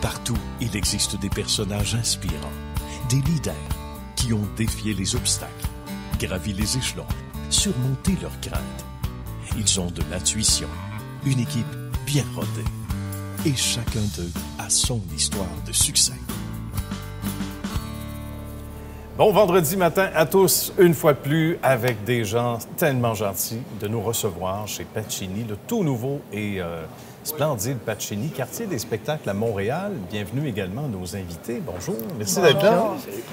Partout, il existe des personnages inspirants, des leaders qui ont défié les obstacles, gravi les échelons, surmonté leurs craintes. Ils ont de l'intuition, une équipe bien rodée. Et chacun d'eux a son histoire de succès. Bon vendredi matin à tous, une fois de plus, avec des gens tellement gentils de nous recevoir chez Pacini, le tout nouveau et splendide Pacini, quartier des spectacles à Montréal. Bienvenue également à nos invités. Bonjour, merci d'être là.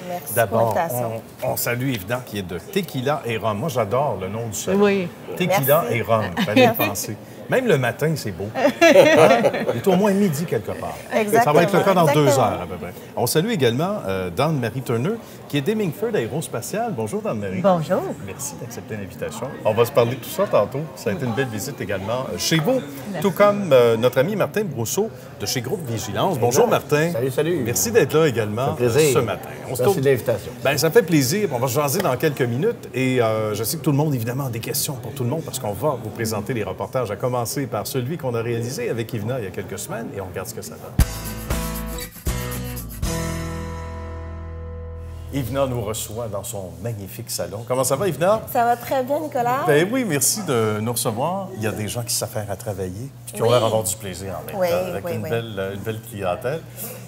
Merci D'abord, pour l'invitation. on salue évidemment qui est de Tequila et Rhum. Moi, j'adore le nom du chef. Oui. Tequila Merci. et Rhum, fallait y penser. Même le matin, c'est beau. Hein? Il est au moins midi quelque part. Exactement. Ça va être le cas dans 2 Exactement. heures à peu près. On salue également Dawn-Marie Turner, qui est d'Hemingford Aérospatiale. Bonjour, Dawn-Marie. Bonjour. Merci d'accepter l'invitation. On va se parler de tout ça tantôt. Ça a été une belle visite également chez vous, tout comme notre ami Martin Brousseau de chez Groupe Vigilance. Bonjour, Martin. Salut, salut. Merci d'être là également plaisir. ce matin. Merci de l'invitation. Bien, ça fait plaisir. On va se jaser dans quelques minutes et je sais que tout le monde, évidemment, a des questions pour tout le monde parce qu'on va vous présenter les reportages, à commencer par celui qu'on a réalisé avec Yvna il y a quelques semaines et on regarde ce que ça donne. Yvna nous reçoit dans son magnifique salon. Comment ça va, Yvna? Ça va très bien, Nicolas? Ben oui, merci de nous recevoir. Il y a des gens qui s'affairent à travailler puis qui ont Oui. l'air d'avoir du plaisir en même Oui, temps, avec oui, une oui. belle clientèle.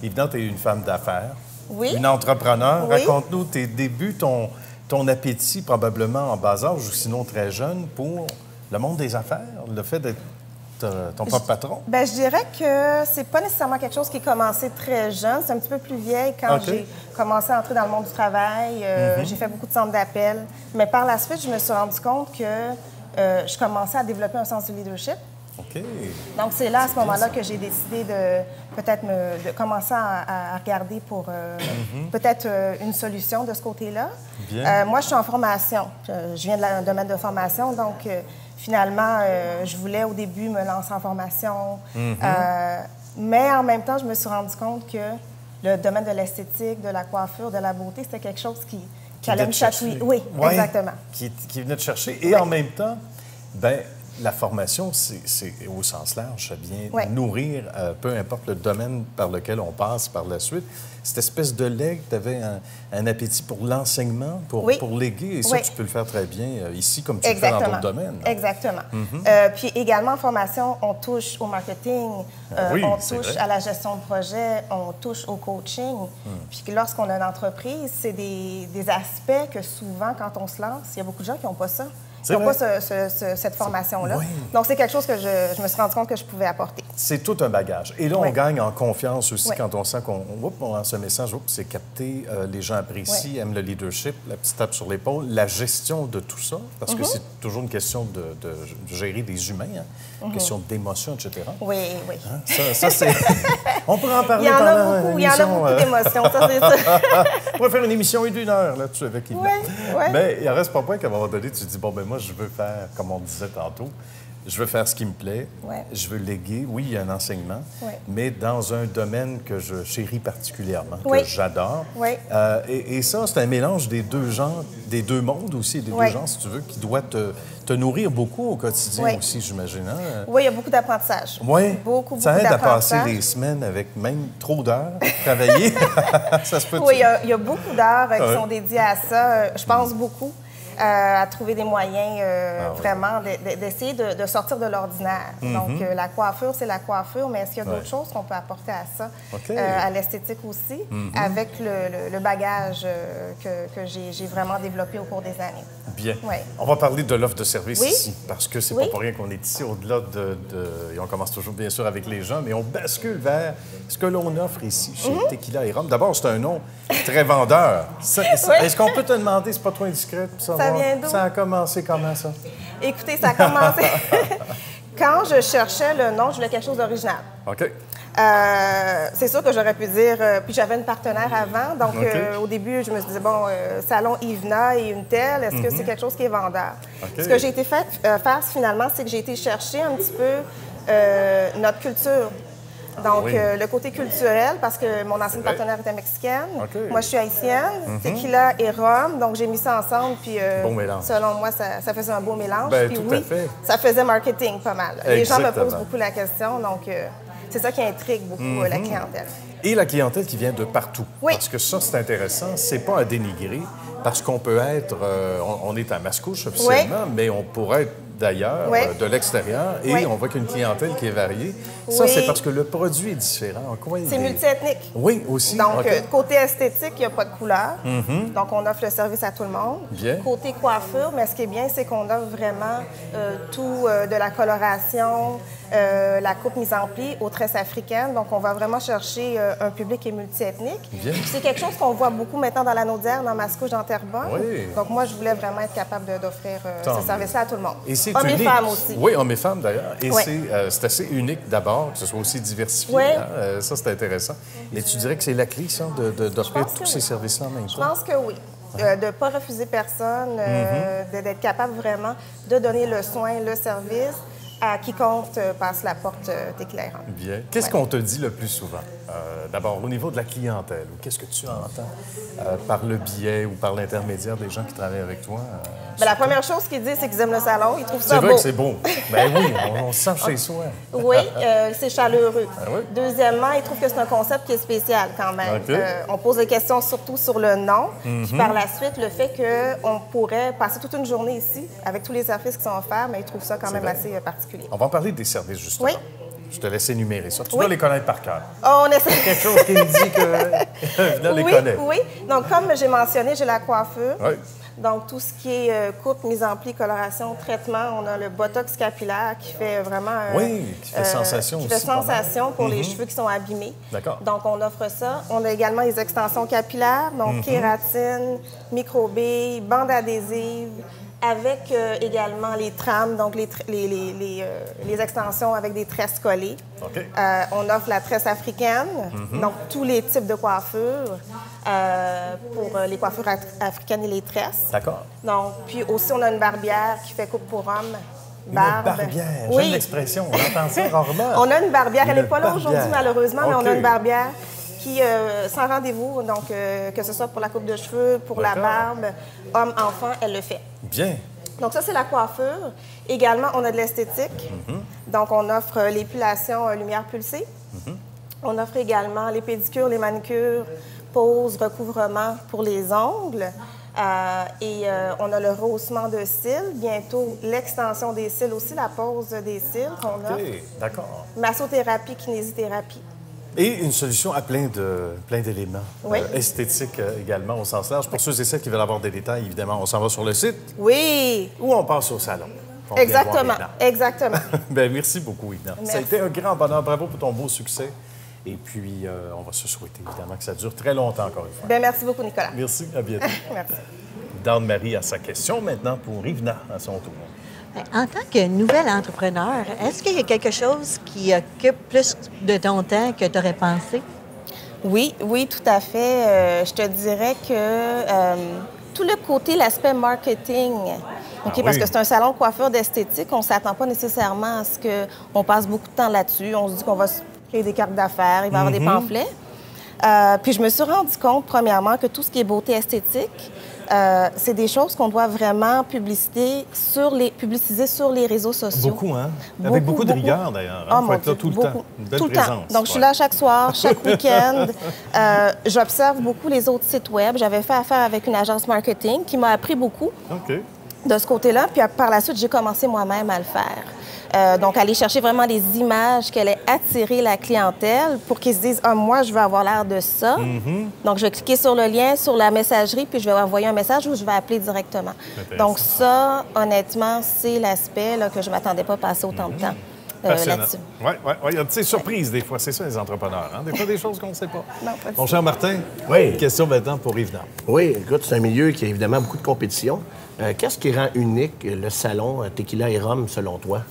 Yvna, tu es une femme d'affaires, Oui. une entrepreneur. Oui. Raconte-nous tes débuts, ton appétit probablement en bas âge ou sinon très jeune pour le monde des affaires, le fait d'être ton propre patron. Ben, je dirais que c'est pas nécessairement quelque chose qui est commencé très jeune. C'est un petit peu plus vieille quand OK. j'ai commencé à entrer dans le monde du travail. J'ai fait beaucoup de centres d'appel. Mais par la suite, je me suis rendu compte que je commençais à développer un sens du leadership. OK. Donc, c'est là, à ce moment-là, que j'ai décidé de peut-être de commencer à regarder pour peut-être une solution de ce côté-là. Bien. Moi, je suis en formation. Je viens d'un domaine de formation, donc finalement, je voulais au début me lancer en formation. Mais en même temps, je me suis rendu compte que le domaine de l'esthétique, de la coiffure, de la beauté, c'était quelque chose qui allait me chatouiller. Oui, Ouais, exactement. Qui venait te chercher. Et en même temps, ben la formation, c'est au sens large, ça vient Ouais. nourrir, peu importe le domaine par lequel on passe par la suite. Cette espèce de legs, tu avais un appétit pour l'enseignement, pour léguer, et ça, Oui. tu peux le faire très bien ici, comme tu le fais dans d'autres domaines. Exactement. Puis également, en formation, on touche au marketing, oui, on c'est touche vrai. à la gestion de projet, on touche au coaching. Puis que lorsqu'on a une entreprise, c'est des aspects que souvent, quand on se lance, il y a beaucoup de gens qui n'ont pas ça. Qui C'est n'ont pas vrai. cette formation-là. Oui. Donc, c'est quelque chose que je me suis rendu compte que je pouvais apporter. C'est tout un bagage. Et là, on Oui. gagne en confiance aussi Oui. quand on sent qu'on lance un message, c'est capté, les gens apprécient, aiment le leadership, la petite tape sur l'épaule, la gestion de tout ça, parce que c'est toujours une question de gérer des humains, hein, une question d'émotion, etc. Oui, oui. Hein? Ça c'est... On pourrait en parler Il y en pendant a beaucoup, une il y en a émission, beaucoup d'émotions, ça, c'est ça. On pourrait faire une émission d'1 heure là-dessus avec Yvna. Oui, oui. Mais il en reste pas point qu'à un moment donné, tu te dis, bon, ben moi, je veux faire, comme on disait tantôt, je veux faire ce qui me plaît, Ouais. je veux léguer. Oui, il y a un enseignement, Ouais. mais dans un domaine que je chéris particulièrement, Oui. que j'adore. Oui. Et ça, c'est un mélange des deux genres, des deux mondes aussi, des Oui. deux genres, si tu veux, qui doit te nourrir beaucoup au quotidien Oui. aussi, j'imagine. Hein? Oui, il y a beaucoup d'apprentissage. Oui, Beaucoup ça aide à passer d'apprentissage. des semaines avec même trop d'heures travailler. Ça se peut. Oui, il y a beaucoup d'heures qui Ouais. sont dédiées à ça. Je pense beaucoup à trouver des moyens oui. vraiment d'essayer de sortir de l'ordinaire. Donc, la coiffure, c'est la coiffure, mais est-ce qu'il y a d'autres Ouais. choses qu'on peut apporter à ça, OK. à l'esthétique aussi, avec le bagage que j'ai vraiment développé au cours des années? Bien. Oui. On va parler de l'offre de service Oui. ici, parce que c'est Oui. pas pour rien qu'on est ici, au-delà et on commence toujours bien sûr avec les gens, mais on bascule vers ce que l'on offre ici chez Tequila et Rhum. D'abord, c'est un nom très vendeur. Est-ce qu'on peut te demander, c'est pas trop indiscret, pour savoir, Ça vient d'où? ça a commencé comment, ça? Écoutez, ça a commencé... Quand je cherchais le nom, je voulais quelque chose d'original. OK. C'est sûr que j'aurais pu dire... puis j'avais une partenaire avant, donc OK. Au début, je me suis dit, bon, salon Yvna et une telle, est-ce que c'est quelque chose qui est vendeur? OK. Ce que j'ai été faire finalement, c'est que j'ai été chercher un petit peu notre culture. Donc, Oui. le côté culturel, parce que mon ancienne partenaire était mexicaine. OK. Moi, je suis haïtienne. Tequila et rhum. Donc, j'ai mis ça ensemble. Puis, Bon mélange. selon moi, ça faisait un beau mélange. Ben, puis tout oui, à fait. ça faisait marketing pas mal. Les gens me Exactement. posent beaucoup la question. Donc, c'est ça qui intrigue beaucoup la clientèle. Et la clientèle qui vient de partout. Oui. Parce que ça, c'est intéressant. C'est pas à dénigrer, parce qu'on peut être... on est à Mascouche officiellement, mais on pourrait être d'ailleurs, de l'extérieur, et on voit qu'une clientèle qui est variée. Ça, c'est parce que le produit est différent. En quoi c'est multiethnique. Oui, aussi. Donc, côté esthétique, il n'y a pas de couleur. Donc, on offre le service à tout le monde. Bien. Côté coiffure, mais ce qui est bien, c'est qu'on offre vraiment tout de la coloration, la coupe mise en pli aux tresses africaines. Donc, on va vraiment chercher un public qui est multiethnique. Bien. C'est quelque chose qu'on voit beaucoup maintenant dans la Naudière, dans Mascouche, dans Terrebonne. Oui. Donc, moi, je voulais vraiment être capable d'offrir ce service-là à tout le monde. Et c'est hommes unique. et femmes aussi. Oui, hommes et femmes d'ailleurs. Et Oui. c'est assez unique d'abord, que ce soit aussi diversifié. Oui. Hein? Ça, c'est intéressant. Mais tu dirais que c'est la clé, ça, d'offrir tous ces services-là en même temps? Je pense que oui. De ne pas refuser personne, d'être capable vraiment de donner le soin, le service à quiconque passe la porte t'éclairant. Bien. Qu'est-ce qu'on te dit le plus souvent? D'abord, au niveau de la clientèle, ou qu'est-ce que tu entends par le biais ou par l'intermédiaire des gens qui travaillent avec toi? Bien, la première chose qu'ils disent, c'est qu'ils aiment le salon. Ils trouvent ça beau. C'est vrai que c'est beau. Ben oui, on se sent chez soi. Oui, c'est chaleureux. Ah oui? Deuxièmement, ils trouvent que c'est un concept qui est spécial quand même. OK. On pose des questions surtout sur le nom. Puis par la suite, le fait qu'on pourrait passer toute une journée ici avec tous les services qui sont offerts, mais ils trouvent ça quand même assez particulier. On va en parler des services, justement. Oui. Je te laisse énumérer ça. Tu dois les connaître par cœur. On essaie. Quelque chose qui me dit que Vina les connaît. Oui. Donc, comme j'ai mentionné, j'ai la coiffure. Oui. Donc, tout ce qui est coupe, mise en pli, coloration, traitement, on a le botox capillaire qui fait vraiment... qui fait sensation qui aussi. fait sensation pour les cheveux qui sont abîmés. D'accord. Donc, on offre ça. On a également les extensions capillaires, donc kératine, microbilles, bandes adhésives, avec également les trames, donc les extensions avec des tresses collées. OK. On offre la tresse africaine, donc tous les types de coiffures pour les coiffures africaines et les tresses. D'accord. Donc, puis aussi, on a une barbière qui fait coupe pour hommes. Une barbière. J'aime l'expression. On entend ça rarement. On a une barbière. Elle n'est pas là barbière. aujourd'hui, malheureusement, mais on a OK. une barbière qui, sans rendez-vous, donc que ce soit pour la coupe de cheveux, pour la barbe, homme, enfant, elle le fait. Bien. Donc ça, c'est la coiffure. Également, on a de l'esthétique. Donc, on offre l'épilation lumière pulsée. On offre également les pédicures, les manicures, pose, recouvrement pour les ongles. On a le rehaussement de cils. Bientôt, l'extension des cils aussi, la pose des cils qu'on offre. OK. D'accord. Massothérapie, kinésithérapie. Et une solution à plein d'éléments esthétiques également au sens large. Pour ceux et celles qui veulent avoir des détails, évidemment, on s'en va sur le site Oui! ou on passe au salon. On vient voir Exactement. Vina. Exactement. Bien, merci beaucoup, Vina. Ça a Merci. été un grand bonheur. Bravo pour ton beau succès. Et puis, on va se souhaiter, évidemment, que ça dure très longtemps, encore une fois. Bien, merci beaucoup, Nicolas. Merci, à bientôt. Merci. Dane-Marie a sa question maintenant pour Yvna à son tour. En tant que nouvel entrepreneur, est-ce qu'il y a quelque chose qui occupe plus de ton temps que tu aurais pensé? Oui, tout à fait. Je te dirais que tout le côté, l'aspect marketing, parce que c'est un salon de coiffure d'esthétique, on ne s'attend pas nécessairement à ce qu'on passe beaucoup de temps là-dessus. On se dit qu'on va créer des cartes d'affaires, il va y avoir des pamphlets. Puis je me suis rendu compte, premièrement, que tout ce qui est beauté esthétique, c'est des choses qu'on doit vraiment publiciser sur les réseaux sociaux. Beaucoup, hein? Avec beaucoup de rigueur, d'ailleurs. Il faut être là tout le temps. Une belle tout le temps. présence. Donc, je suis là chaque soir, chaque week-end. J'observe beaucoup les autres sites web. J'avais fait affaire avec une agence marketing qui m'a appris beaucoup OK. de ce côté-là. Puis par la suite, j'ai commencé moi-même à le faire. Donc, aller chercher vraiment des images qui allaient attirer la clientèle pour qu'ils se disent « Ah, moi, je veux avoir l'air de ça. Donc, je vais cliquer sur le lien, sur la messagerie, puis je vais envoyer un message ou je vais appeler directement. Donc, ça, honnêtement, c'est l'aspect là, que je ne m'attendais pas passer autant de temps là-dessus. Oui. Il y a des surprises, des fois. C'est ça, les entrepreneurs. Hein? Des fois, des choses qu'on ne sait pas. Non, pas de Mon cher Martin, Oui. question maintenant pour Yvna. Oui, écoute, c'est un milieu qui a évidemment beaucoup de compétition. Qu'est-ce qui rend unique le salon Tequila et Rhum, selon toi?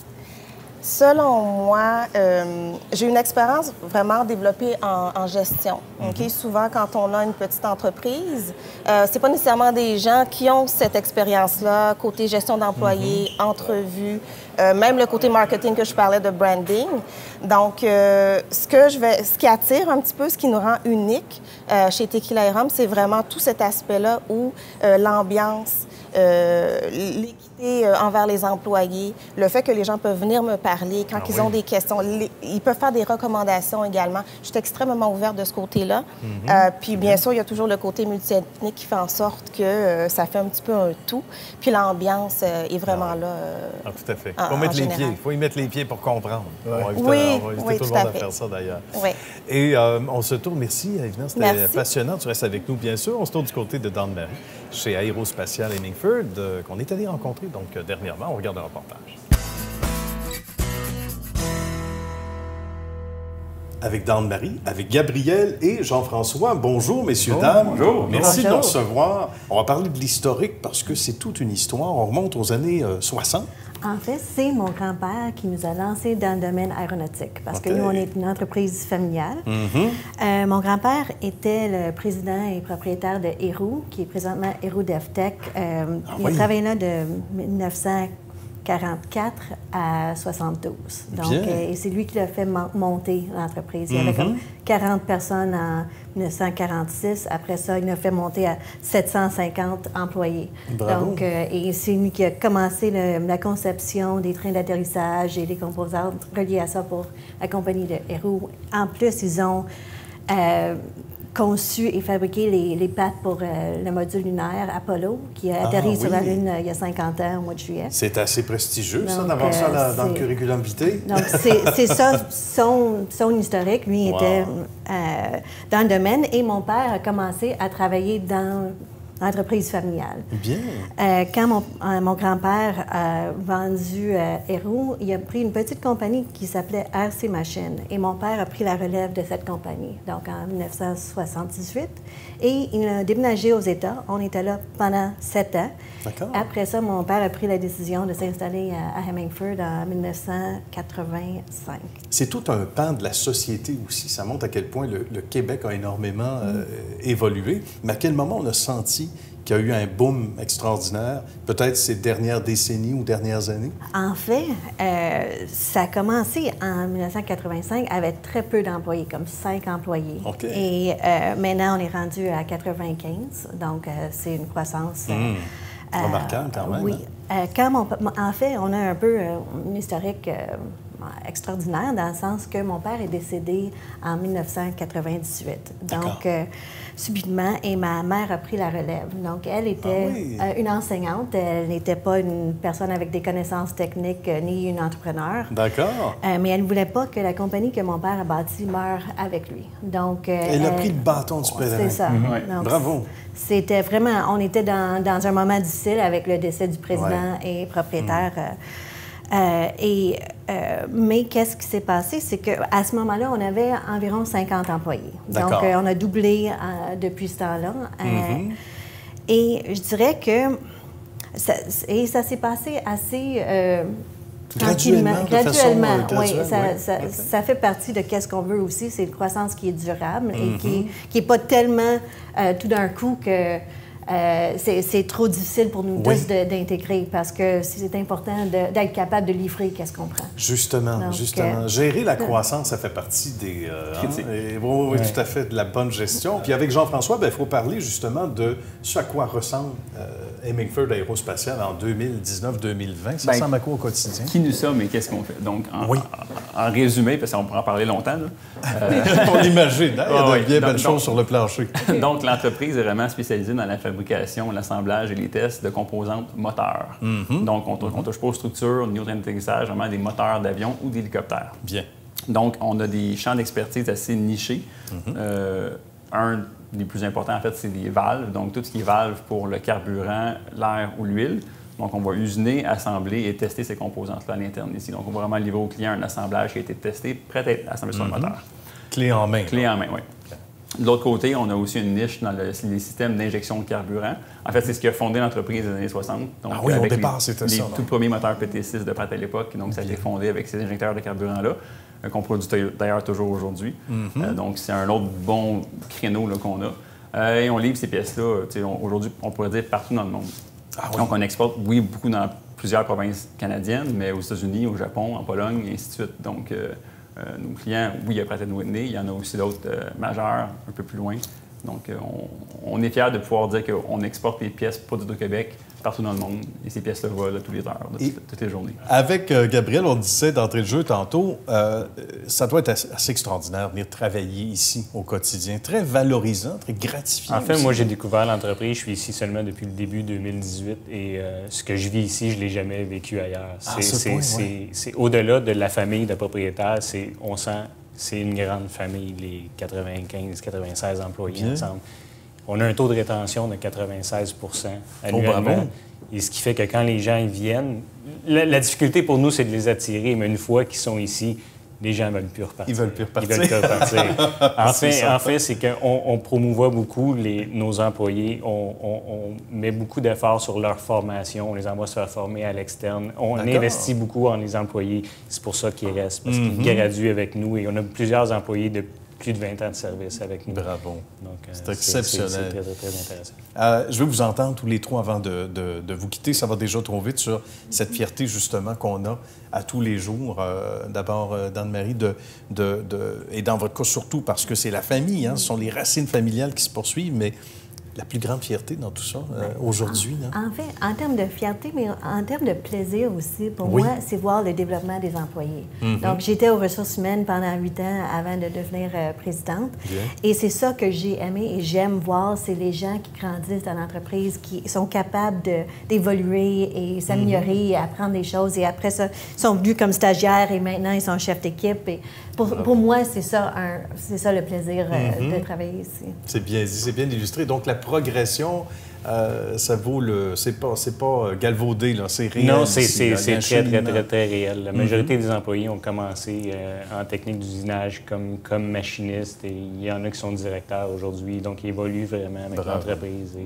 Selon moi, j'ai une expérience vraiment développée en gestion. OK? Souvent, quand on a une petite entreprise, c'est pas nécessairement des gens qui ont cette expérience-là, côté gestion d'employés, entrevue, même le côté marketing que je parlais de branding. Donc, ce qui attire un petit peu, ce qui nous rend unique chez Tequila et Rhum, c'est vraiment tout cet aspect-là où l'ambiance, l'équité envers les employés, le fait que les gens peuvent venir me parler parler, quand ils ont des questions. Ils peuvent faire des recommandations également. Je suis extrêmement ouverte de ce côté-là. Puis bien sûr, il y a toujours le côté multiethnique qui fait en sorte que ça fait un petit peu un tout. Puis l'ambiance est vraiment là. Tout à fait. Il faut mettre les pieds. Il faut y mettre les pieds pour comprendre. On va éviter tout le monde à faire ça, d'ailleurs. Oui. Et on se tourne. Merci, Yvna. C'était passionnant. Tu restes avec nous, bien sûr. On se tourne du côté de Dawn-Marie, chez Aérospatiale Hemingford, qu'on est allé rencontrer donc dernièrement. On regarde le reportage. Avec Dawn-Marie, avec Gabriel et Jean-François. Bonjour, messieurs, dames. Bonjour. Merci de nous recevoir. On va parler de l'historique parce que c'est toute une histoire. On remonte aux années 60. En fait, c'est mon grand-père qui nous a lancés dans le domaine aéronautique parce que nous, on est une entreprise familiale. Mon grand-père était le président et propriétaire de Héroux, qui est présentement Héroux DevTech. Il a travaillé là de 1944 à 72. Donc, et c'est lui qui l'a fait monter l'entreprise. Il y avait comme 40 personnes en 1946. Après ça, il l'a fait monter à 750 employés. Bravo. Donc, et c'est lui qui a commencé la conception des trains d'atterrissage et les composantes reliées à ça pour la compagnie de Héroux. En plus, ils ont conçu et fabriqué les pattes pour le module lunaire Apollo, qui a atterri sur la Lune il y a 50 ans, au mois de juillet. C'est assez prestigieux, ça, d'avoir ça dans le curriculum vitae. Donc, c'est ça, son historique. Lui, était dans le domaine. Et mon père a commencé à travailler dans l'entreprise familiale. Bien. Quand mon grand-père a vendu Héroux, il a pris une petite compagnie qui s'appelait RC Machines. Et mon père a pris la relève de cette compagnie, donc en 1978. Et il a déménagé aux États. On était là pendant 7 ans. D'accord. Après ça, mon père a pris la décision de s'installer à Hemingford en 1985. C'est tout un pan de la société aussi. Ça montre à quel point le Québec a énormément évolué. Mais à quel moment on a senti qu'il y a eu un boom extraordinaire, peut-être ces dernières décennies ou dernières années? En fait, ça a commencé en 1985 avec très peu d'employés, comme 5 employés. OK. Et maintenant, on est rendu à 95, donc c'est une croissance... remarquable quand même. Oui. En fait, on a un peu un historique extraordinaire dans le sens que mon père est décédé en 1998. Donc, subitement, et ma mère a pris la relève. Donc, elle était une enseignante. Elle n'était pas une personne avec des connaissances techniques ni une entrepreneur. D'accord. Mais elle ne voulait pas que la compagnie que mon père a bâtie meure avec lui. Donc, elle a pris le bâton du pèlerin. C'est ça. Donc, bravo. C'était vraiment... On était dans un moment difficile avec le décès du président et propriétaire. Mais qu'est-ce qui s'est passé? C'est qu'à ce moment-là, on avait environ 50 employés. Donc, on a doublé depuis ce temps-là. Et je dirais que ça s'est passé assez graduellement. Oui. Ça fait partie de qu'est-ce qu'on veut aussi. C'est une croissance qui est durable et qui n'est pas tellement tout d'un coup que... c'est trop difficile pour nous tous d'intégrer parce que c'est important d'être capable de livrer qu'est-ce qu'on prend. Justement. Gérer la croissance, ça fait partie des... oui, tout à fait, de la bonne gestion. Puis avec Jean-François, il faut parler justement de ce à quoi ressemble Hemingford Aérospatiale en 2019-2020. Ça ressemble à quoi au quotidien? Qui nous sommes et qu'est-ce qu'on fait? Donc, en résumé, parce qu'on pourra en parler longtemps, on imagine, hein? Il y a de bien belles choses sur le plancher. Donc, l'entreprise est vraiment spécialisée dans la fabrication, l'assemblage et les tests de composantes moteurs. Donc, on ne touche pas aux structures, ni au train d'atterrissage, vraiment des moteurs d'avion ou d'hélicoptères. Bien. Donc, on a des champs d'expertise assez nichés. Un des plus importants, en fait, c'est les valves. Donc, tout ce qui est valves pour le carburant, l'air ou l'huile. Donc, on va usiner, assembler et tester ces composantes-là à l'interne ici. Donc, on va vraiment livrer au client un assemblage qui a été testé, prêt à être assemblé sur le moteur. Clé en main. Clé en main, oui. De l'autre côté, on a aussi une niche dans les systèmes d'injection de carburant. En fait, c'est ce qui a fondé l'entreprise des années 60. Donc, au départ, c'était ça. Les tout premiers moteurs PT6 de Pratt à l'époque. Donc, ça a été fondé avec ces injecteurs de carburant-là, qu'on produit d'ailleurs toujours aujourd'hui. Donc, c'est un autre bon créneau qu'on a. Et on livre ces pièces-là, aujourd'hui, on pourrait dire partout dans le monde. Donc, on exporte, beaucoup dans plusieurs provinces canadiennes, mais aux États-Unis, au Japon, en Pologne, et ainsi de suite. Donc, nos clients, il y a Pratt & Whitney, il y en a aussi d'autres majeurs un peu plus loin. Donc, on est fiers de pouvoir dire qu'on exporte les pièces produites au Québec partout dans le monde. Et ces pièces-là volent tous les heures, toutes les journées. Avec Gabriel, on disait d'entrée de jeu tantôt, ça doit être assez extraordinaire de venir travailler ici au quotidien. Très valorisant, très gratifiant. En fait, aussi. moi, j'ai découvert l'entreprise. Je suis ici seulement depuis le début 2018 et ce que je vis ici, je ne l'ai jamais vécu ailleurs. C'est au-delà de la famille de propriétaires. On sent c'est une grande famille, les 95-96 employés ensemble. On a un taux de rétention de 96 annuellement. Et ce qui fait que quand les gens y viennent, la difficulté pour nous, c'est de les attirer, mais une fois qu'ils sont ici, les gens ne veulent plus repartir. Ils veulent plus repartir. En fait, c'est qu'on promouvoit beaucoup nos employés. On met beaucoup d'efforts sur leur formation. On les envoie se faire former à l'externe. On investit beaucoup en les employés. C'est pour ça qu'ils restent, parce qu'ils graduent avec nous. Et on a plusieurs employés de plus de 20 ans de service avec nous. Bravo. Donc, c'est exceptionnel. C'est très, très, très intéressant. Je veux vous entendre tous les trois avant de vous quitter. Ça va déjà trop vite sur cette fierté, justement, qu'on a à tous les jours. D'abord, d'Anne-Marie, et dans votre cas, surtout parce que c'est la famille, hein, ce sont les racines familiales qui se poursuivent, mais la plus grande fierté dans tout ça, aujourd'hui? En fait, en termes de fierté, mais en termes de plaisir aussi, pour moi, c'est voir le développement des employés. Donc, j'étais aux ressources humaines pendant 8 ans avant de devenir présidente. Et c'est ça que j'ai aimé et j'aime voir, c'est les gens qui grandissent dans l'entreprise, qui sont capables d'évoluer et s'améliorer et apprendre des choses. Et après ça, ils sont venus comme stagiaires et maintenant, ils sont chefs d'équipe. Et pour moi, c'est ça le plaisir de travailler ici. C'est bien dit, c'est bien illustré. Donc, la progression, ça vaut le... C'est pas galvaudé, là, c'est réel. Non, c'est très, très, très, très réel. La majorité des employés ont commencé en technique d'usinage comme machinistes et il y en a qui sont directeurs aujourd'hui, donc ils évoluent vraiment avec l'entreprise.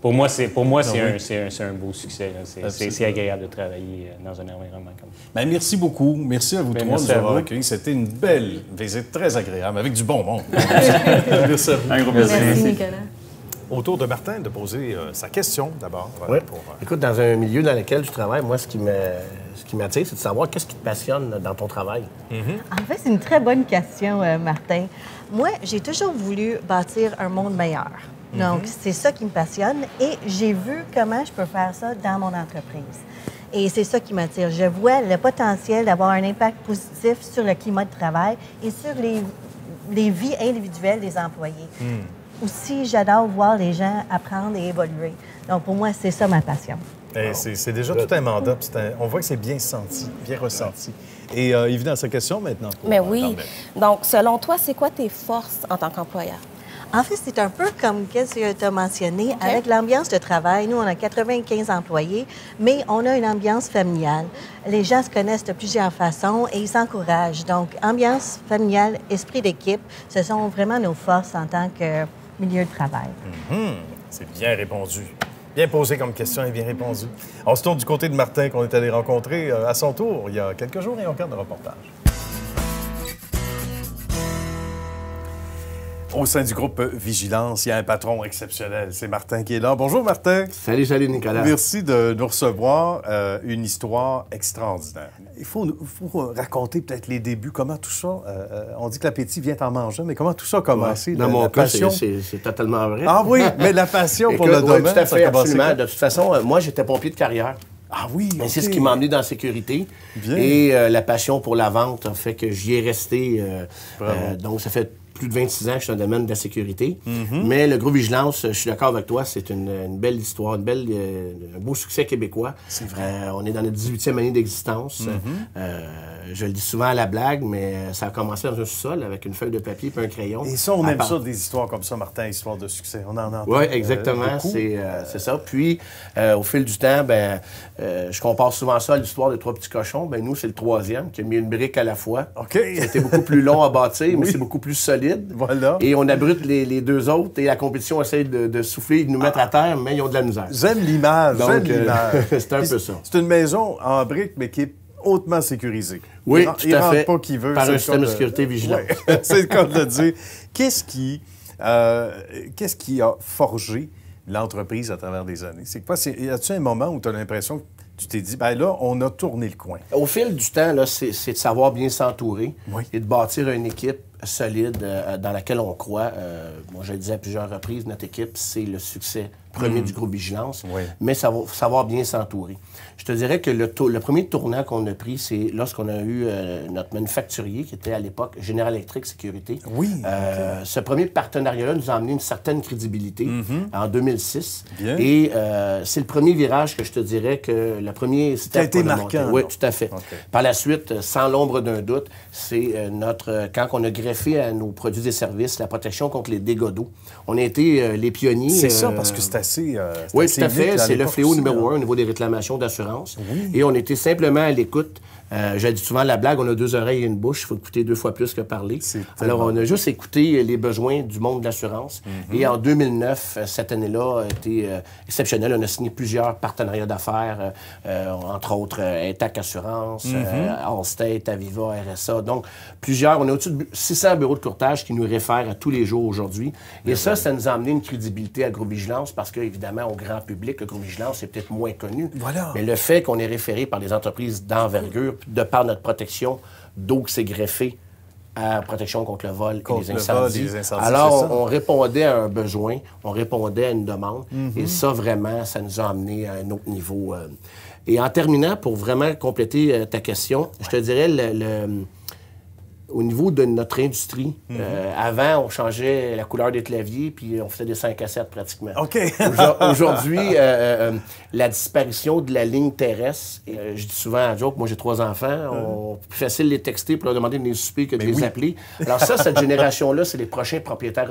Pour moi, c'est un beau succès. C'est agréable de travailler dans un environnement comme ça. Bien, merci beaucoup. Merci à vous trois de nous avoir accueillis. C'était une belle visite, très agréable, avec du bon monde. Merci à vous. Un gros plaisir. Merci, Nicolas. Autour de Martin de poser sa question d'abord. Oui. Écoute, dans un milieu dans lequel je travaille, moi, ce qui m'attire, c'est de savoir qu'est-ce qui te passionne dans ton travail. En fait, c'est une très bonne question, Martin. Moi, j'ai toujours voulu bâtir un monde meilleur. Donc, c'est ça qui me passionne et j'ai vu comment je peux faire ça dans mon entreprise. Et c'est ça qui m'attire. Je vois le potentiel d'avoir un impact positif sur le climat de travail et sur les vies individuelles des employés. Aussi, j'adore voir les gens apprendre et évoluer. Donc, pour moi, c'est ça ma passion. C'est déjà tout un mandat. On voit que c'est bien senti, bien ressenti. Et il vient à sa question maintenant. Mais oui. Donc, selon toi, c'est quoi tes forces en tant qu'employeur? En fait, c'est un peu comme ce que tu as mentionné. Avec l'ambiance de travail, nous, on a 95 employés, mais on a une ambiance familiale. Les gens se connaissent de plusieurs façons et ils s'encouragent. Donc, ambiance familiale, esprit d'équipe, ce sont vraiment nos forces en tant que milieu de travail. C'est bien répondu. Bien posé comme question et bien répondu. On se tourne du côté de Martin qu'on est allé rencontrer à son tour il y a quelques jours et on regarde le reportage. Au sein du groupe Vigilance, il y a un patron exceptionnel. C'est Martin qui est là. Bonjour, Martin. Salut, Nicolas. Merci de nous recevoir. Une histoire extraordinaire. Il faut raconter peut-être les débuts. Comment tout ça... on dit que l'appétit vient en mangeant, mais comment tout ça a commencé? Dans mon cas, c'est totalement vrai. Ah oui, mais la passion pour le domaine, tout à fait, ça a commencé absolument. quand? De toute façon, moi, j'étais pompier de carrière. Ah oui, okay. C'est ce qui m'a emmené dans la sécurité. Bien. Et la passion pour la vente a fait que j'y ai resté. Donc, ça fait plus de 26 ans que je suis dans le domaine de la sécurité. Mais le groupe Vigilance, je suis d'accord avec toi, c'est une belle histoire, un beau succès québécois. C'est vrai. On est dans notre 18e année d'existence. Je le dis souvent à la blague, mais ça a commencé dans un sous-sol avec une feuille de papier et un crayon. Et ça, on aime ça, des histoires comme ça, Martin, histoires de succès. On en entend. Oui, exactement. C'est ça. Puis, au fil du temps, je compare souvent ça à l'histoire des 3 petits cochons. Nous, c'est le 3e qui a mis une brique à la fois. OK. C'était beaucoup plus long à bâtir, mais c'est beaucoup plus solide. Voilà. Et on abrite les 2 autres et la compétition essaie de souffler et de nous mettre à terre, mais ils ont de la misère. J'aime l'image. C'est un peu ça. C'est une maison en briques, mais qui est hautement sécurisée. Oui, tout à fait. Pas qui veut. Par un système de sécurité vigilant. Ouais, c'est le cas de le dire. Qu'est-ce qui a forgé l'entreprise à travers les années? C'est quoi? Y a-t-il un moment où tu as l'impression que tu t'es dit, là, on a tourné le coin? Au fil du temps, là, c'est de savoir bien s'entourer et de bâtir une équipe solide dans laquelle on croit. Moi, je le disais à plusieurs reprises, notre équipe, c'est le succès premier du groupe Vigilance, mais ça va savoir bien s'entourer. Je te dirais que le premier tournant qu'on a pris, c'est lorsqu'on a eu notre manufacturier, qui était à l'époque General Electric Sécurité. Oui. Ce premier partenariat-là nous a amené une certaine crédibilité en 2006. Bien. Et c'est le premier virage que je te dirais que le premier step. Qui a été marquant. Oui, tout à fait. Okay. Par la suite, sans l'ombre d'un doute, c'est quand on a greffé à nos produits et services la protection contre les dégâts d'eau. On a été les pionniers. C'est ça, parce que c'est assez. Oui, tout à fait. C'est le fléau numéro 1 au niveau des réclamations d'assurance. Oui. Et on était simplement à l'écoute. J'ai dit souvent la blague, on a 2 oreilles et une bouche, il faut écouter 2 fois plus que parler. Alors, on a juste écouté les besoins du monde de l'assurance. Et en 2009, cette année-là a été exceptionnelle. On a signé plusieurs partenariats d'affaires, entre autres Intac Assurance, Allstate, Aviva, RSA. Donc, plusieurs. On a au-dessus de 600 bureaux de courtage qui nous réfèrent à tous les jours aujourd'hui. Et ça nous a amené une crédibilité à Gros-Vigilance parce qu'évidemment, au grand public, le Gros-Vigilance est peut-être moins connu. Voilà. Mais le fait qu'on est référé par des entreprises d'envergure, de par notre protection d'eau qui s'est greffée à protection contre le vol et les incendies. Alors, on répondait à un besoin, on répondait à une demande. Et ça, vraiment, ça nous a amené à un autre niveau. Et en terminant, pour vraiment compléter ta question, je te dirais au niveau de notre industrie, avant, on changeait la couleur des claviers, puis on faisait des 5 à 7 pratiquement. OK. Aujourd'hui, la disparition de la ligne terrestre, je dis souvent à joke, moi j'ai 3 enfants, plus facile de les texter pour leur demander de les souper que de les appeler. Alors ça, cette génération-là, c'est les prochains propriétaires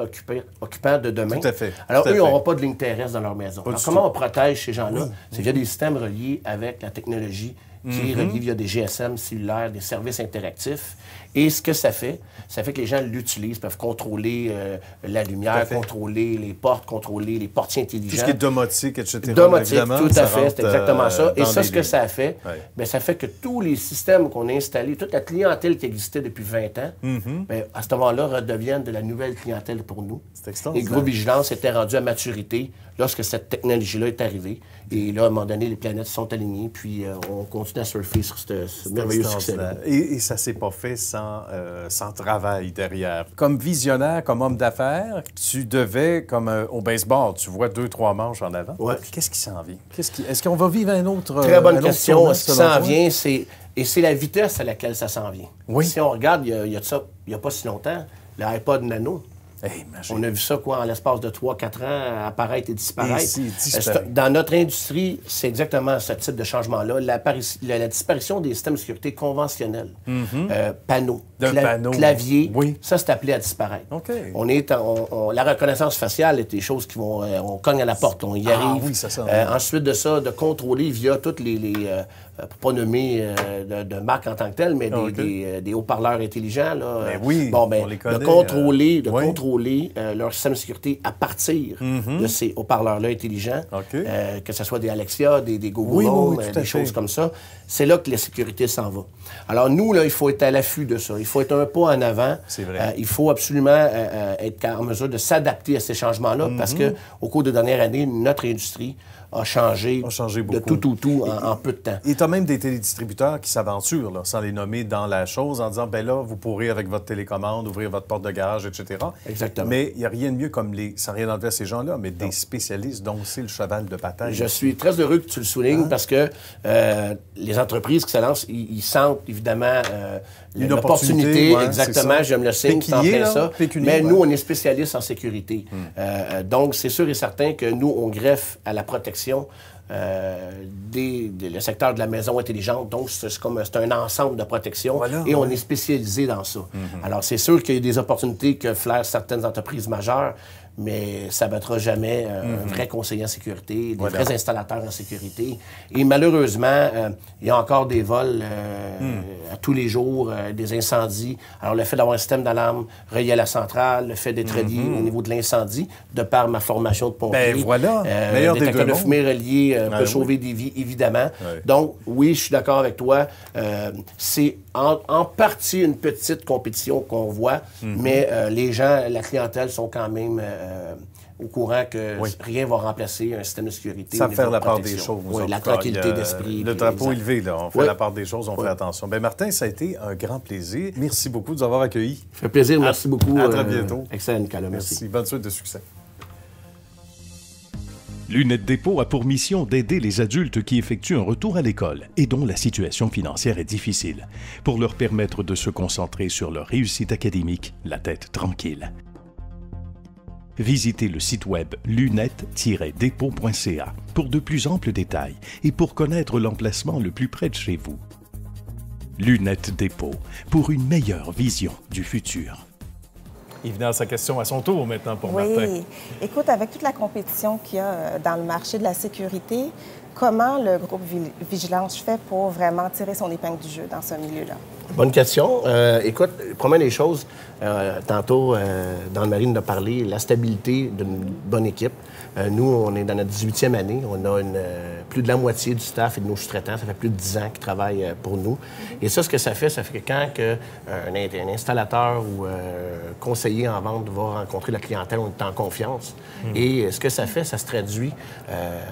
occupants de demain. Tout à fait. Alors eux, ils n'auront pas de ligne terrestre dans leur maison. Alors comment on protège ces gens-là? C'est via des systèmes reliés avec la technologie qui est reliée via des GSM cellulaires, des services interactifs. Et ce que ça fait que les gens l'utilisent, peuvent contrôler la lumière, contrôler les portes, contrôler les portiers intelligents. Tout ce qui est domotique, etc. Domotique, tout à fait, c'est exactement ça. Et ça, ce que ça a fait, bien, ça fait que tous les systèmes qu'on a installés, toute la clientèle qui existait depuis 20 ans, bien, à ce moment-là, redeviennent de la nouvelle clientèle pour nous. C'est extraordinaire. Et Gros-Vigilance était rendu à maturité lorsque cette technologie-là est arrivée. Et là, à un moment donné, les planètes sont alignées, puis on continue à surfer sur ce merveilleux succès-là. Et ça ne s'est pas fait sans travail derrière. Comme visionnaire, comme homme d'affaires, tu devais, comme au baseball, tu vois 2-3 manches en avant. Ouais. Qu'est-ce qui s'en vient? Est-ce qu'on va vivre un autre... Très bonne question. Ce qui s'en vient, c'est la vitesse à laquelle ça s'en vient. Oui. Si on regarde, il y a pas si longtemps, l'iPod Nano. Hey, on a vu ça, en l'espace de 3-4 ans, apparaître et disparaître. Dans notre industrie, c'est exactement ce type de changement-là. La disparition des systèmes de sécurité conventionnels, panneaux, claviers, ça, c'est appelé à disparaître. Okay. La reconnaissance faciale est des choses qui vont... on cogne à la porte, on y arrive. Oui, ça ensuite de ça, de contrôler via toutes les pour pas nommer de marque en tant que telle, mais des haut-parleurs intelligents. Là, on les connaît, de contrôler leur système de sécurité à partir de ces haut-parleurs-là intelligents, que ce soit des Alexia, des Google Home, des choses comme ça. C'est là que la sécurité s'en va. Alors nous, là, il faut être à l'affût de ça. Il faut être un pas en avant. C'est vrai. Il faut absolument être en mesure de s'adapter à ces changements-là parce qu'au cours des dernières années, notre industrie a changé beaucoup. De tout en peu de temps. Et tu as même des télédistributeurs qui s'aventurent, là, sans les nommer, dans la chose, en disant, bien là, vous pourrez, avec votre télécommande, ouvrir votre porte de garage, etc. Exactement. Mais il n'y a rien de mieux comme sans rien enlever à ces gens-là, mais des spécialistes dont c'est le cheval de bataille. Je suis très heureux que tu le soulignes parce que les entreprises qui se lancent, ils sentent évidemment une opportunité. Exactement, je me le signe, c'est en plein ça. Mais nous, on est spécialistes en sécurité. Donc, c'est sûr et certain que nous, on greffe à la protection le secteur de la maison intelligente. Donc, c'est un ensemble de protection et on est spécialisé dans ça. Alors, c'est sûr qu'il y a des opportunités que flairent certaines entreprises majeures, mais ça ne battra jamais un vrai conseiller en sécurité, des vrais installateurs en sécurité. Et malheureusement, il y a encore des vols à tous les jours, des incendies. Alors, le fait d'avoir un système d'alarme relié à la centrale, le fait d'être relié au niveau de l'incendie, de par ma formation de pompier. Détecteur de fumée relié peut sauver des vies, évidemment. Donc, oui, je suis d'accord avec toi. C'est en partie une petite compétition qu'on voit, mais les gens, la clientèle sont quand même au courant que rien ne va remplacer un système de sécurité. Ça faire la part des choses. Oui, la tranquillité d'esprit. Le drapeau élevé, là. On fait la part des choses, on fait attention. Bien, Martin, ça a été un grand plaisir. Merci beaucoup de nous avoir accueillis. Ça fait plaisir. Merci beaucoup. À très bientôt. Excellent, Nicolas. Merci. Bonne suite de succès. Lunettes Dépôt a pour mission d'aider les adultes qui effectuent un retour à l'école et dont la situation financière est difficile, pour leur permettre de se concentrer sur leur réussite académique, la tête tranquille. Visitez le site web lunettes-dépôt.ca pour de plus amples détails et pour connaître l'emplacement le plus près de chez vous. Lunettes Dépôt, pour une meilleure vision du futur. Il venait à sa question à son tour maintenant pour Martin. Oui. Écoute, avec toute la compétition qu'il y a dans le marché de la sécurité, comment le groupe Vigilance fait pour vraiment tirer son épingle du jeu dans ce milieu-là? Bonne question. Écoute, première des choses, tantôt, Dawn-Marie nous a parlé, la stabilité d'une bonne équipe. Nous, on est dans notre 18e année. On a plus de la moitié du staff et de nos sous-traitants. Ça fait plus de 10 ans qu'ils travaillent pour nous. Et ça, ce que ça fait que quand un installateur ou conseiller en vente va rencontrer la clientèle, on est en confiance. Et ce que ça fait, ça se traduit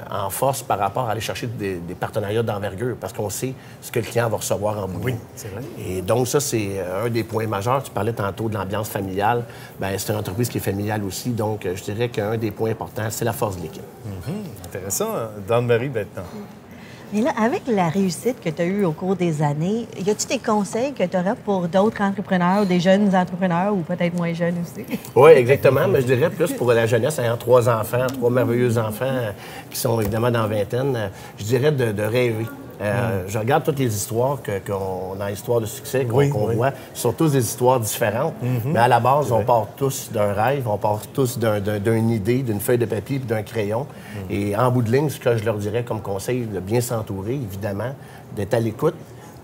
en force par rapport à aller chercher des partenariats d'envergure parce qu'on sait ce que le client va recevoir en bout. Oui, c'est vrai. Et donc, ça, c'est un des points majeurs. Tu parlais tantôt de l'ambiance familiale. Bien, c'est une entreprise qui est familiale aussi. Donc, je dirais qu'un des points importants, c'est la force de l'équipe. Intéressant. Dawn-Marie, maintenant. Mais là, avec la réussite que tu as eue au cours des années, y a-tu des conseils que tu aurais pour d'autres entrepreneurs, des jeunes entrepreneurs ou peut-être moins jeunes aussi? Oui, exactement. Mais je dirais plus pour la jeunesse, ayant 3 enfants, 3 merveilleux enfants qui sont évidemment dans la vingtaine, je dirais de rêver. Je regarde toutes les histoires qu'on a, l'histoire de succès qu'on voit, sont tous des histoires différentes. Mais à la base, on part tous d'un rêve, on part tous d'une idée, d'une feuille de papier puis d'un crayon. Et en bout de ligne, ce que je leur dirais comme conseil, de bien s'entourer, évidemment, d'être à l'écoute,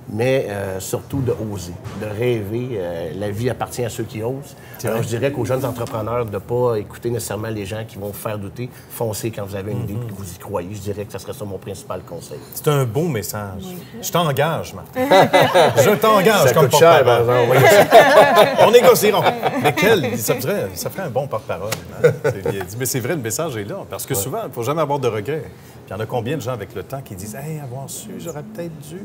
mais surtout de oser, de rêver. La vie appartient à ceux qui osent. Alors, je dirais qu'aux jeunes entrepreneurs, de ne pas écouter nécessairement les gens qui vont vous faire douter. Foncez quand vous avez une idée et que vous y croyez. Je dirais que ce serait ça mon principal conseil. C'est un beau message. Je t'engage, Martin. Je t'engage comme cher, porte-parole. On négocieront. Mais ça ferait un bon porte-parole. Hein? C'est bien dit. Mais c'est vrai, le message est là. Parce que souvent, il ne faut jamais avoir de regrets. Puis il y en a combien de gens avec le temps qui disent « Hey, avoir su, j'aurais peut-être dû... »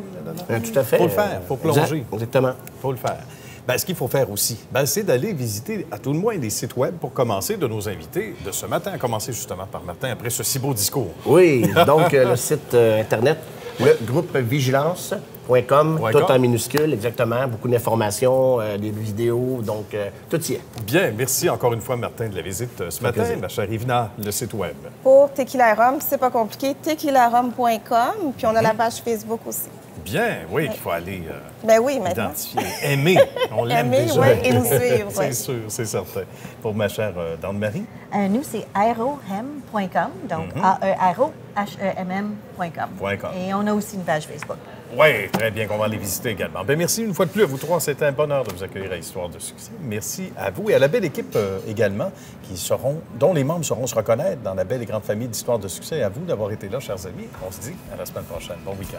Tout à fait. Il faut le faire, il faut plonger. Exactement. Il faut le faire. Bien, ce qu'il faut faire aussi, c'est d'aller visiter à tout le moins les sites web pour commencer de nos invités de ce matin, à commencer justement par Martin, après ce si beau discours. Oui, donc le site Internet, le groupe vigilance.com, tout en minuscule, exactement. Beaucoup d'informations, des vidéos, donc tout y est. Bien, merci encore une fois, Martin, de la visite ce matin. Ma chère Yvna, le site web. Pour Tequila Rum, c'est pas compliqué, tequilarum.com, puis on a la page Facebook aussi. Bien, oui, qu'il faut aller identifier. Aimer, on l'aime déjà. Oui, et nous suivre. C'est sûr, c'est certain. Pour ma chère Dawn-Marie? Nous, c'est aerohem.com, donc aerohem.com. Et on a aussi une page Facebook. Oui, très bien, qu'on va aller visiter également. Bien, merci une fois de plus à vous trois. C'était un bonheur de vous accueillir à Histoire de succès. Merci à vous et à la belle équipe également, dont les membres sauront se reconnaître dans la belle et grande famille d'Histoire de succès. Et à vous d'avoir été là, chers amis. On se dit à la semaine prochaine. Bon week-end.